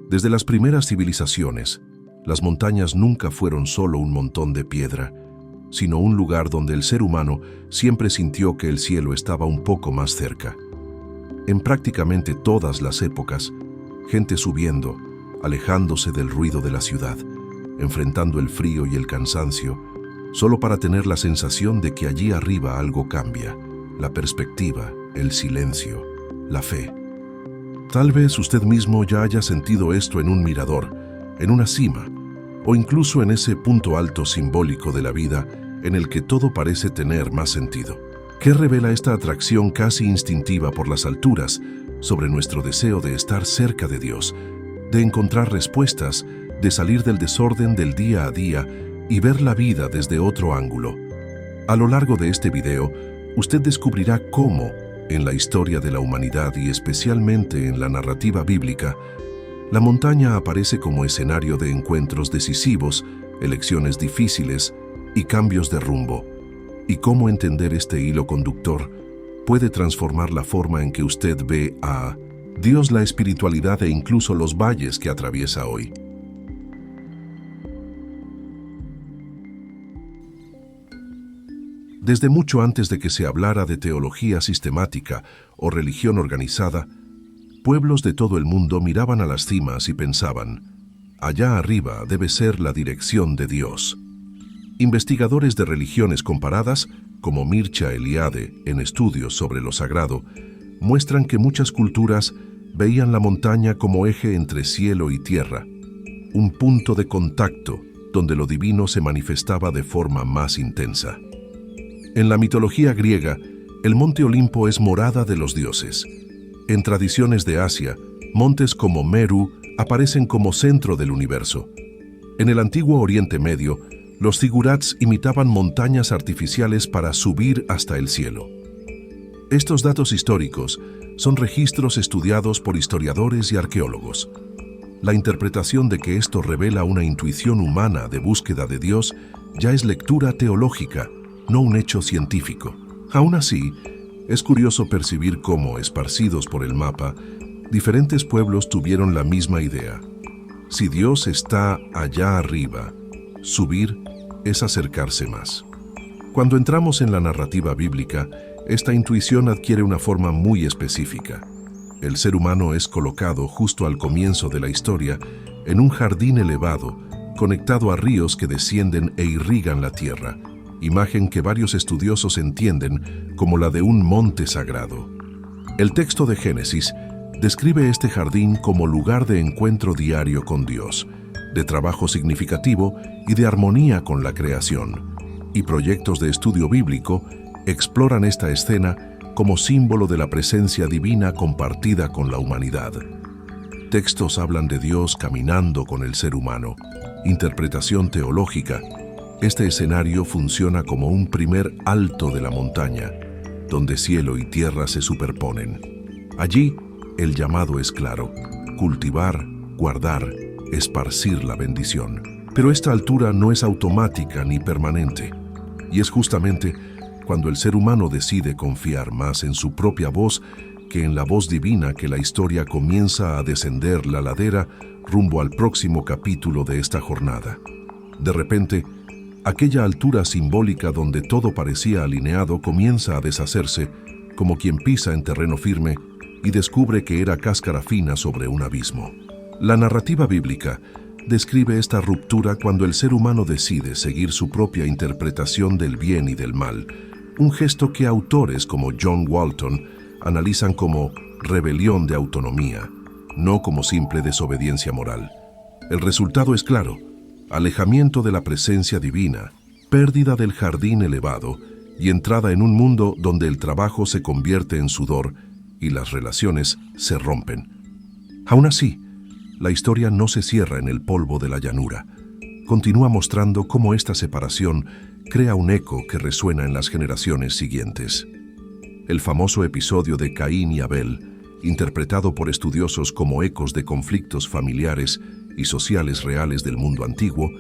Desde las primeras civilizaciones, las montañas nunca fueron solo un montón de piedra, sino un lugar donde el ser humano siempre sintió que el cielo estaba un poco más cerca. En prácticamente todas las épocas, gente subiendo, alejándose del ruido de la ciudad, enfrentando el frío y el cansancio, solo para tener la sensación de que allí arriba algo cambia, la perspectiva, el silencio, la fe. Tal vez usted mismo ya haya sentido esto en un mirador, en una cima, o incluso en ese punto alto simbólico de la vida en el que todo parece tener más sentido. ¿Qué revela esta atracción casi instintiva por las alturas sobre nuestro deseo de estar cerca de Dios, de encontrar respuestas, de salir del desorden del día a día y ver la vida desde otro ángulo? A lo largo de este video, usted descubrirá cómo, en la historia de la humanidad y especialmente en la narrativa bíblica, la montaña aparece como escenario de encuentros decisivos, elecciones difíciles y cambios de rumbo, y cómo entender este hilo conductor puede transformar la forma en que usted ve a Dios, la espiritualidad e incluso los valles que atraviesa hoy. Desde mucho antes de que se hablara de teología sistemática o religión organizada, pueblos de todo el mundo miraban a las cimas y pensaban, allá arriba debe ser la dirección de Dios. Investigadores de religiones comparadas, como Mircea Eliade en estudios sobre lo sagrado, muestran que muchas culturas veían la montaña como eje entre cielo y tierra, un punto de contacto donde lo divino se manifestaba de forma más intensa. En la mitología griega, el monte Olimpo es morada de los dioses. En tradiciones de Asia, montes como Meru aparecen como centro del universo. En el antiguo Oriente Medio, los zigurats imitaban montañas artificiales para subir hasta el cielo. Estos datos históricos son registros estudiados por historiadores y arqueólogos. La interpretación de que esto revela una intuición humana de búsqueda de Dios ya es lectura teológica, no un hecho científico. Aún así, es curioso percibir cómo, esparcidos por el mapa, diferentes pueblos tuvieron la misma idea. Si Dios está allá arriba, subir es acercarse más. Cuando entramos en la narrativa bíblica, esta intuición adquiere una forma muy específica. El ser humano es colocado justo al comienzo de la historia en un jardín elevado, conectado a ríos que descienden e irrigan la tierra, imagen que varios estudiosos entienden como la de un monte sagrado. El texto de Génesis describe este jardín como lugar de encuentro diario con Dios, de trabajo significativo y de armonía con la creación, y proyectos de estudio bíblico exploran esta escena como símbolo de la presencia divina compartida con la humanidad. Textos hablan de Dios caminando con el ser humano. Interpretación teológica: este escenario funciona como un primer alto de la montaña, donde cielo y tierra se superponen. Allí, el llamado es claro: cultivar, guardar, esparcir la bendición. Pero esta altura no es automática ni permanente, y es justamente cuando el ser humano decide confiar más en su propia voz que en la voz divina que la historia comienza a descender la ladera rumbo al próximo capítulo de esta jornada. De repente, aquella altura simbólica donde todo parecía alineado comienza a deshacerse, como quien pisa en terreno firme y descubre que era cáscara fina sobre un abismo. La narrativa bíblica describe esta ruptura cuando el ser humano decide seguir su propia interpretación del bien y del mal, un gesto que autores como John Walton analizan como rebelión de autonomía, no como simple desobediencia moral. El resultado es claro: alejamiento de la presencia divina, pérdida del jardín elevado y entrada en un mundo donde el trabajo se convierte en sudor y las relaciones se rompen. Aún así, la historia no se cierra en el polvo de la llanura. Continúa mostrando cómo esta separación crea un eco que resuena en las generaciones siguientes. El famoso episodio de Caín y Abel, interpretado por estudiosos como ecos de conflictos familiares y sociales reales del mundo antiguo,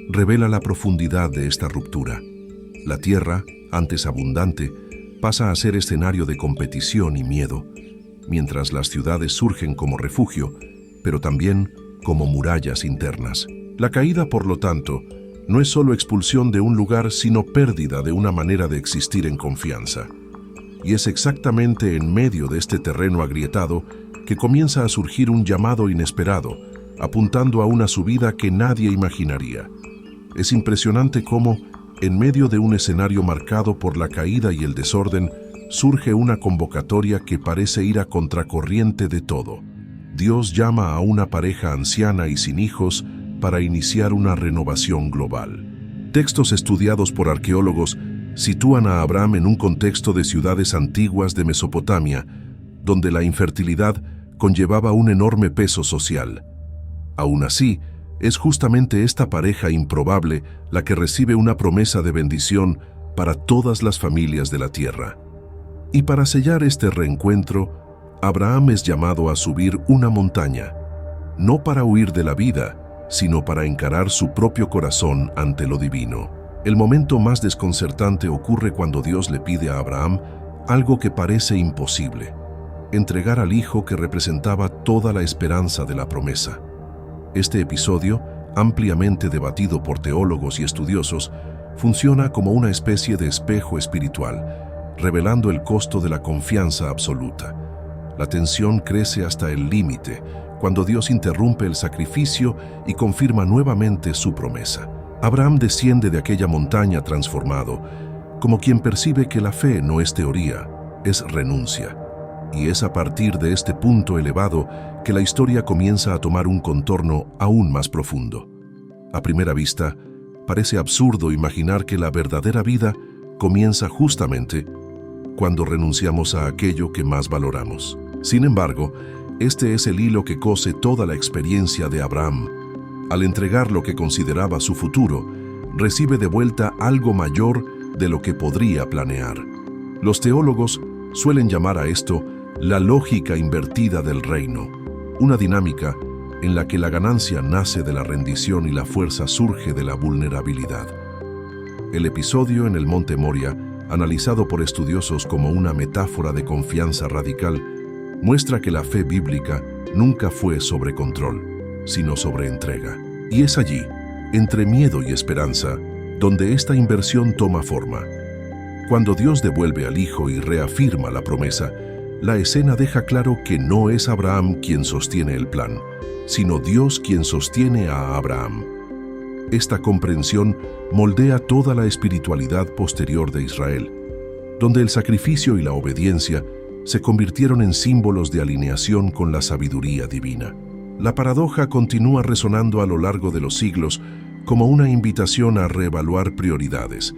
revela la profundidad de esta ruptura. La tierra, antes abundante, pasa a ser escenario de competición y miedo, mientras las ciudades surgen como refugio, pero también como murallas internas. La caída, por lo tanto, no es solo expulsión de un lugar, sino pérdida de una manera de existir en confianza. Y es exactamente en medio de este terreno agrietado que comienza a surgir un llamado inesperado, apuntando a una subida que nadie imaginaría. Es impresionante cómo, en medio de un escenario marcado por la caída y el desorden, surge una convocatoria que parece ir a contracorriente de todo. Dios llama a una pareja anciana y sin hijos para iniciar una renovación global. Textos estudiados por arqueólogos sitúan a Abraham en un contexto de ciudades antiguas de Mesopotamia, donde la infertilidad conllevaba un enorme peso social. Aún así, es justamente esta pareja improbable la que recibe una promesa de bendición para todas las familias de la tierra. Y para sellar este reencuentro, Abraham es llamado a subir una montaña, no para huir de la vida, sino para encarar su propio corazón ante lo divino. El momento más desconcertante ocurre cuando Dios le pide a Abraham algo que parece imposible: entregar al hijo que representaba toda la esperanza de la promesa. Este episodio, ampliamente debatido por teólogos y estudiosos, funciona como una especie de espejo espiritual, revelando el costo de la confianza absoluta. La tensión crece hasta el límite, cuando Dios interrumpe el sacrificio y confirma nuevamente su promesa. Abraham desciende de aquella montaña transformado, como quien percibe que la fe no es teoría, es renuncia. Y es a partir de este punto elevado que la historia comienza a tomar un contorno aún más profundo. A primera vista, parece absurdo imaginar que la verdadera vida comienza justamente cuando renunciamos a aquello que más valoramos. Sin embargo, este es el hilo que cose toda la experiencia de Abraham. Al entregar lo que consideraba su futuro, recibe de vuelta algo mayor de lo que podría planear. Los teólogos suelen llamar a esto la lógica invertida del reino, una dinámica en la que la ganancia nace de la rendición y la fuerza surge de la vulnerabilidad. El episodio en el Monte Moria, analizado por estudiosos como una metáfora de confianza radical, muestra que la fe bíblica nunca fue sobre control, sino sobre entrega. Y es allí, entre miedo y esperanza, donde esta inversión toma forma. Cuando Dios devuelve al hijo y reafirma la promesa, la escena deja claro que no es Abraham quien sostiene el plan, sino Dios quien sostiene a Abraham. Esta comprensión moldea toda la espiritualidad posterior de Israel, donde el sacrificio y la obediencia se convirtieron en símbolos de alineación con la sabiduría divina. La paradoja continúa resonando a lo largo de los siglos como una invitación a reevaluar prioridades,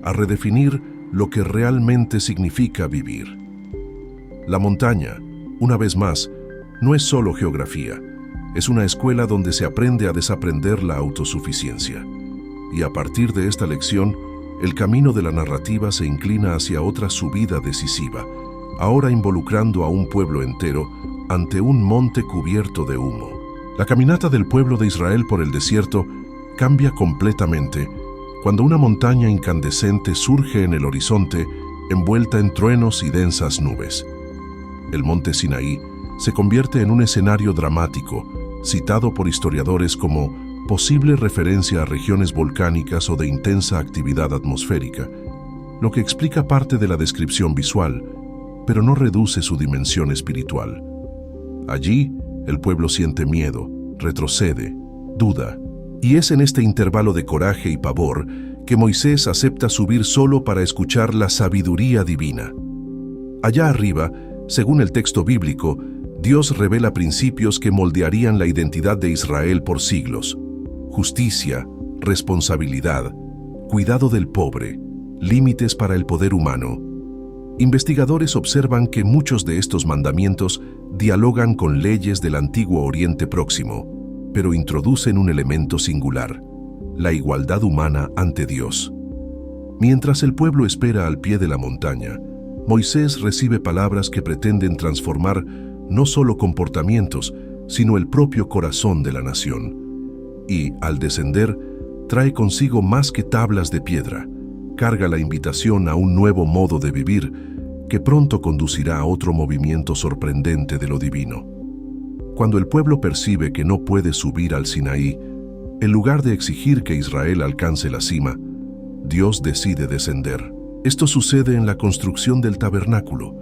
a redefinir lo que realmente significa vivir. La montaña, una vez más, no es solo geografía, es una escuela donde se aprende a desaprender la autosuficiencia. Y a partir de esta lección, el camino de la narrativa se inclina hacia otra subida decisiva, ahora involucrando a un pueblo entero ante un monte cubierto de humo. La caminata del pueblo de Israel por el desierto cambia completamente cuando una montaña incandescente surge en el horizonte, envuelta en truenos y densas nubes. El monte Sinaí se convierte en un escenario dramático, citado por historiadores como posible referencia a regiones volcánicas o de intensa actividad atmosférica, lo que explica parte de la descripción visual, pero no reduce su dimensión espiritual. Allí, el pueblo siente miedo, retrocede, duda, y es en este intervalo de coraje y pavor que Moisés acepta subir solo para escuchar la sabiduría divina. Allá arriba, según el texto bíblico, Dios revela principios que moldearían la identidad de Israel por siglos: justicia, responsabilidad, cuidado del pobre, límites para el poder humano. Investigadores observan que muchos de estos mandamientos dialogan con leyes del antiguo Oriente Próximo, pero introducen un elemento singular: la igualdad humana ante Dios. Mientras el pueblo espera al pie de la montaña, Moisés recibe palabras que pretenden transformar no solo comportamientos, sino el propio corazón de la nación. Y, al descender, trae consigo más que tablas de piedra, carga la invitación a un nuevo modo de vivir que pronto conducirá a otro movimiento sorprendente de lo divino. Cuando el pueblo percibe que no puede subir al Sinaí, en lugar de exigir que Israel alcance la cima, Dios decide descender. Esto sucede en la construcción del tabernáculo,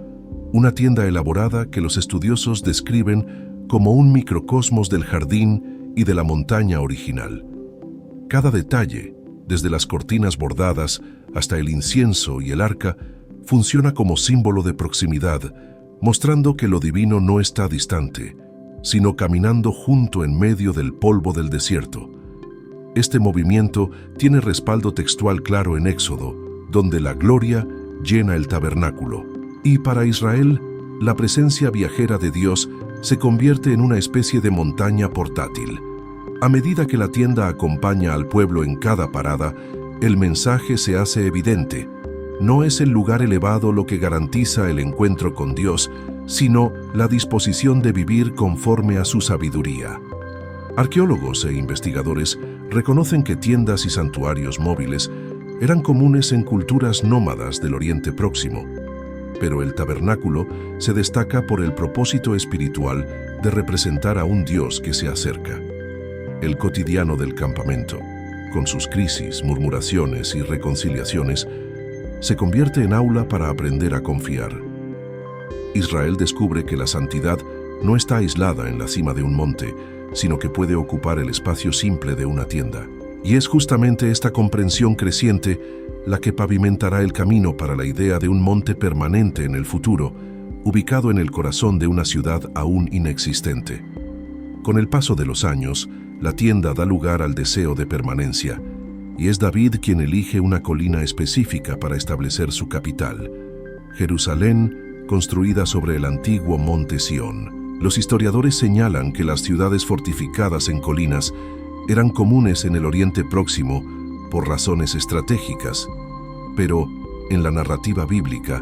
una tienda elaborada que los estudiosos describen como un microcosmos del jardín y de la montaña original. Cada detalle, desde las cortinas bordadas hasta el incienso y el arca, funciona como símbolo de proximidad, mostrando que lo divino no está distante, sino caminando junto en medio del polvo del desierto. Este movimiento tiene respaldo textual claro en Éxodo, donde la gloria llena el tabernáculo. Y para Israel, la presencia viajera de Dios se convierte en una especie de montaña portátil. A medida que la tienda acompaña al pueblo en cada parada, el mensaje se hace evidente. No es el lugar elevado lo que garantiza el encuentro con Dios, sino la disposición de vivir conforme a su sabiduría. Arqueólogos e investigadores reconocen que tiendas y santuarios móviles eran comunes en culturas nómadas del Oriente Próximo, pero el tabernáculo se destaca por el propósito espiritual de representar a un Dios que se acerca. El cotidiano del campamento, con sus crisis, murmuraciones y reconciliaciones, se convierte en aula para aprender a confiar. Israel descubre que la santidad no está aislada en la cima de un monte, sino que puede ocupar el espacio simple de una tienda. Y es justamente esta comprensión creciente la que pavimentará el camino para la idea de un monte permanente en el futuro, ubicado en el corazón de una ciudad aún inexistente. Con el paso de los años, la tienda da lugar al deseo de permanencia, y es David quien elige una colina específica para establecer su capital, Jerusalén, construida sobre el antiguo monte Sión. Los historiadores señalan que las ciudades fortificadas en colinas eran comunes en el Oriente Próximo por razones estratégicas, pero en la narrativa bíblica,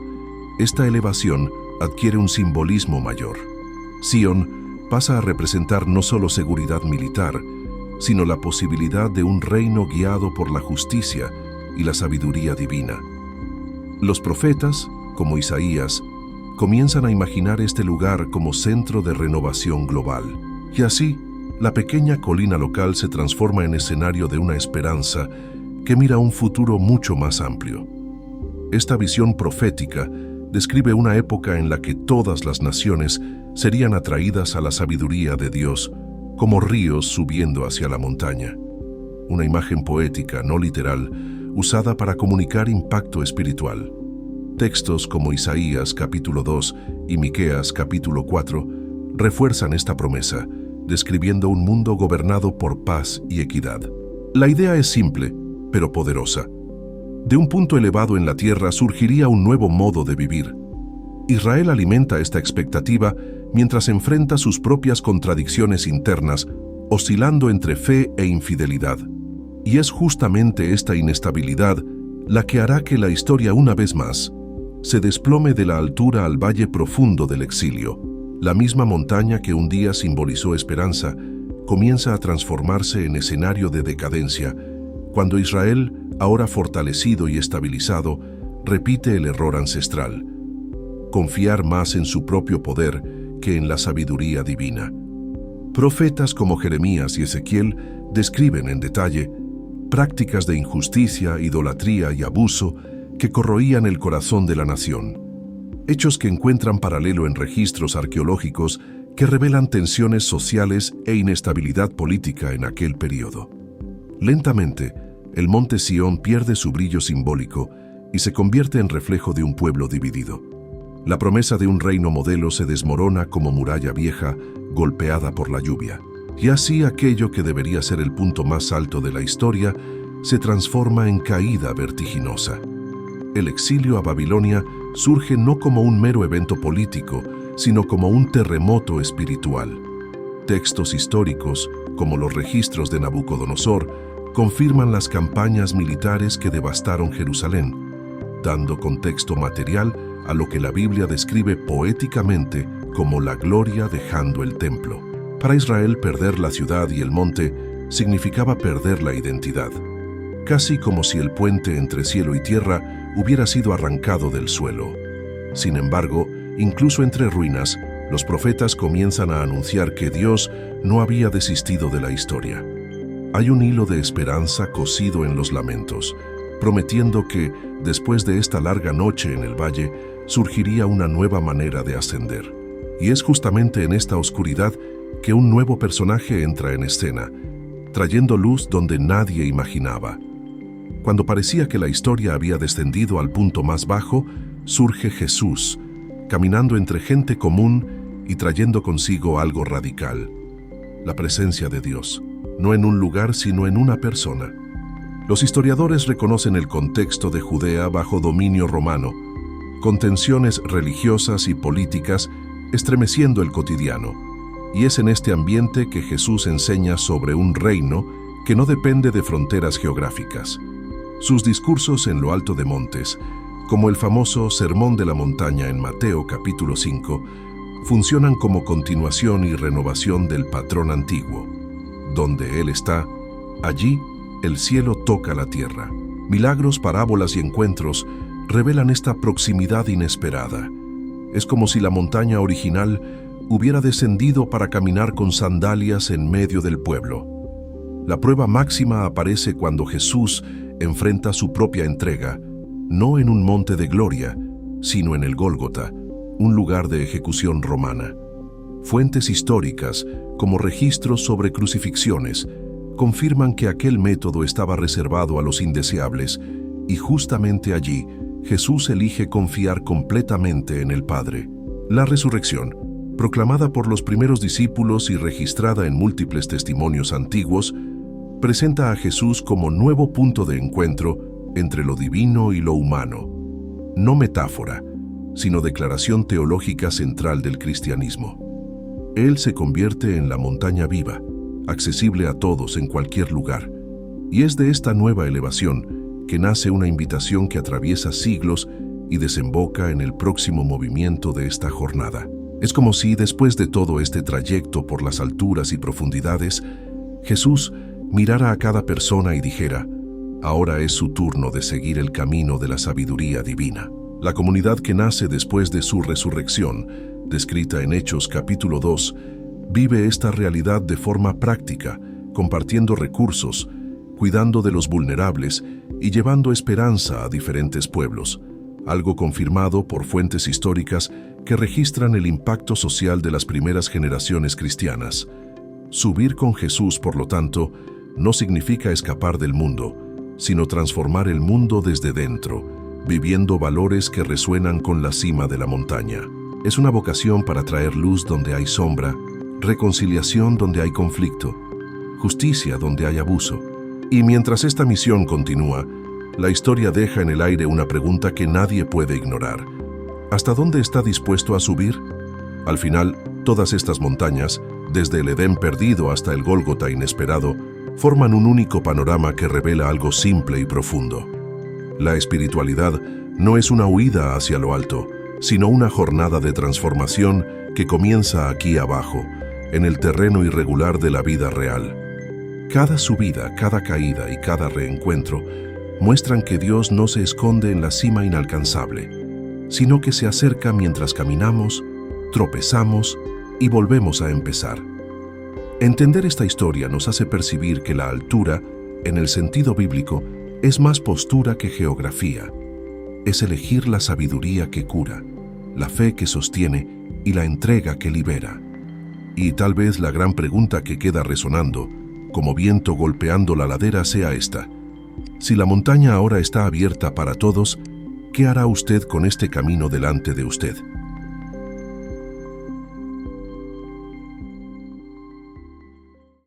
esta elevación adquiere un simbolismo mayor. Sión pasa a representar no solo seguridad militar, sino la posibilidad de un reino guiado por la justicia y la sabiduría divina. Los profetas, como Isaías, comienzan a imaginar este lugar como centro de renovación global. Y así, la pequeña colina local se transforma en escenario de una esperanza que mira un futuro mucho más amplio. Esta visión profética describe una época en la que todas las naciones serían atraídas a la sabiduría de Dios, como ríos subiendo hacia la montaña. Una imagen poética, no literal, usada para comunicar impacto espiritual. Textos como Isaías capítulo 2 y Miqueas capítulo 4 refuerzan esta promesa, describiendo un mundo gobernado por paz y equidad. La idea es simple, pero poderosa. De un punto elevado en la tierra surgiría un nuevo modo de vivir. Israel alimenta esta expectativa mientras enfrenta sus propias contradicciones internas, oscilando entre fe e infidelidad. Y es justamente esta inestabilidad la que hará que la historia una vez más se desplome de la altura al valle profundo del exilio. La misma montaña que un día simbolizó esperanza comienza a transformarse en escenario de decadencia, cuando Israel, ahora fortalecido y estabilizado, repite el error ancestral: confiar más en su propio poder que en la sabiduría divina. Profetas como Jeremías y Ezequiel describen en detalle prácticas de injusticia, idolatría y abuso que corroían el corazón de la nación. Hechos que encuentran paralelo en registros arqueológicos que revelan tensiones sociales e inestabilidad política en aquel periodo. Lentamente, el monte Sión pierde su brillo simbólico y se convierte en reflejo de un pueblo dividido. La promesa de un reino modelo se desmorona como muralla vieja golpeada por la lluvia. Y así aquello que debería ser el punto más alto de la historia se transforma en caída vertiginosa. El exilio a Babilonia surge no como un mero evento político, sino como un terremoto espiritual. Textos históricos, como los registros de Nabucodonosor, confirman las campañas militares que devastaron Jerusalén, dando contexto material a lo que la Biblia describe poéticamente como la gloria dejando el templo. Para Israel, perder la ciudad y el monte significaba perder la identidad, casi como si el puente entre cielo y tierra hubiera sido arrancado del suelo. Sin embargo, incluso entre ruinas, Los profetas comienzan a anunciar que Dios no había desistido de la historia. Hay un hilo de esperanza cosido en los lamentos, prometiendo que, después de esta larga noche en el valle, surgiría una nueva manera de ascender. Y es justamente en esta oscuridad que un nuevo personaje entra en escena, trayendo luz donde nadie imaginaba. Cuando parecía que la historia había descendido al punto más bajo, surge Jesús, caminando entre gente común y trayendo consigo algo radical: la presencia de Dios, no en un lugar sino en una persona. Los historiadores reconocen el contexto de Judea bajo dominio romano, con tensiones religiosas y políticas estremeciendo el cotidiano, y es en este ambiente que Jesús enseña sobre un reino que no depende de fronteras geográficas. Sus discursos en lo alto de montes, como el famoso Sermón de la Montaña en Mateo capítulo 5, funcionan como continuación y renovación del patrón antiguo. Donde Él está, allí el cielo toca la tierra. Milagros, parábolas y encuentros revelan esta proximidad inesperada. Es como si la montaña original hubiera descendido para caminar con sandalias en medio del pueblo. La prueba máxima aparece cuando Jesús enfrenta su propia entrega, no en un monte de gloria, sino en el Gólgota, un lugar de ejecución romana. Fuentes históricas, como registros sobre crucifixiones, confirman que aquel método estaba reservado a los indeseables, y justamente allí Jesús elige confiar completamente en el Padre. La resurrección, proclamada por los primeros discípulos y registrada en múltiples testimonios antiguos, presenta a Jesús como nuevo punto de encuentro entre lo divino y lo humano. No metáfora, sino declaración teológica central del cristianismo. Él se convierte en la montaña viva, accesible a todos en cualquier lugar. Y es de esta nueva elevación que nace una invitación que atraviesa siglos y desemboca en el próximo movimiento de esta jornada. Es como si, después de todo este trayecto por las alturas y profundidades, Jesús mirara a cada persona y dijera: ahora es su turno de seguir el camino de la sabiduría divina. La comunidad que nace después de su resurrección, descrita en Hechos capítulo 2, vive esta realidad de forma práctica, compartiendo recursos, cuidando de los vulnerables y llevando esperanza a diferentes pueblos, algo confirmado por fuentes históricas que registran el impacto social de las primeras generaciones cristianas. Subir con Jesús, por lo tanto, no significa escapar del mundo, sino transformar el mundo desde dentro, viviendo valores que resuenan con la cima de la montaña. Es una vocación para traer luz donde hay sombra, reconciliación donde hay conflicto, justicia donde hay abuso. Y mientras esta misión continúa, la historia deja en el aire una pregunta que nadie puede ignorar: ¿hasta dónde está dispuesto a subir? Al final, todas estas montañas, desde el Edén perdido hasta el Gólgota inesperado, forman un único panorama que revela algo simple y profundo. La espiritualidad no es una huida hacia lo alto, sino una jornada de transformación que comienza aquí abajo, en el terreno irregular de la vida real. Cada subida, cada caída y cada reencuentro muestran que Dios no se esconde en la cima inalcanzable, sino que se acerca mientras caminamos, tropezamos y volvemos a empezar. Entender esta historia nos hace percibir que la altura, en el sentido bíblico, es más postura que geografía. Es elegir la sabiduría que cura, la fe que sostiene y la entrega que libera. Y tal vez la gran pregunta que queda resonando, como viento golpeando la ladera, sea esta: si la montaña ahora está abierta para todos, ¿qué hará usted con este camino delante de usted?